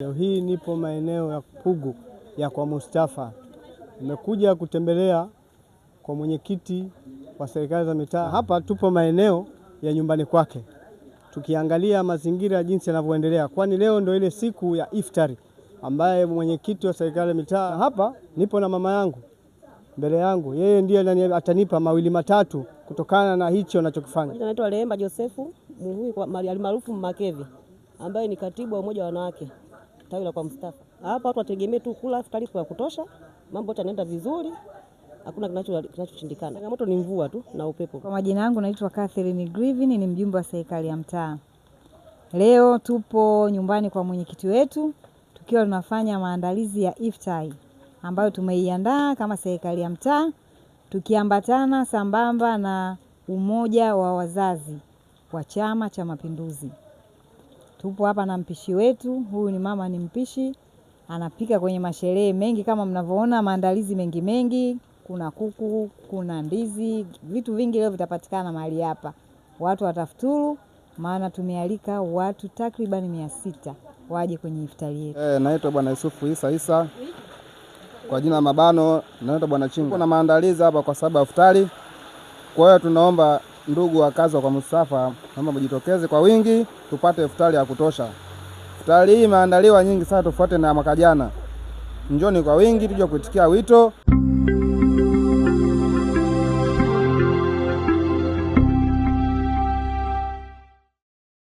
Leo hii nipo maeneo ya Pugu ya kwa Mustafa. Nimekuja kutembelea kwa mwenyekiti wa serikali za mitaa. Hapa tupo maeneo ya nyumbani kwake, tukiangalia mazingira jinsi yanavyoendelea, kwani leo ndio ile siku ya iftari ambaye mwenyekiti wa serikali za mitaa. Hapa nipo na mama yangu mbele yangu, yeye ndiye atanipa mawili matatu kutokana na hicho anachokifanya. Naitwa Rehema Josefu maarufu Makevi, ambaye ni katibu wa umoja wa wanawake tawi la kwa Mustafa. Hapa watu wategemee tu kula iftari kwa kutosha, mambo yote yanaenda vizuri, hakuna kinachoshindikana. Changamoto ni mvua tu na upepo. Kwa majina yangu naitwa Catherine Griven, ni mjumbe wa serikali ya mtaa. Leo tupo nyumbani kwa mwenyekiti wetu tukiwa tunafanya maandalizi ya iftari ambayo tumeiandaa kama serikali ya mtaa, tukiambatana sambamba na umoja wa wazazi wa Chama cha Mapinduzi. Tupo hapa na mpishi wetu, huyu ni mama, ni mpishi, anapika kwenye masherehe mengi kama mnavyoona, maandalizi mengi, kuna kuku, kuna ndizi, vitu vingi leo vitapatikana mahali hapa. Watu watafuturu, maana tumealika watu takriban 600 waje kwenye iftari yetu. Naitwa Bwana Yusufu Isa, kwa jina mabano naitwa Bwana Chingo. Kuna maandalizi hapa kwa sababu ya iftari. Kwa hiyo tunaomba ndugu wakazi wa kwa Mustafa kama mjitokeze kwa wingi tupate iftari ya kutosha. Iftari hii imeandaliwa nyingi sana tofauti na mwaka jana. Njoni kwa wingi tuje kuitikia wito.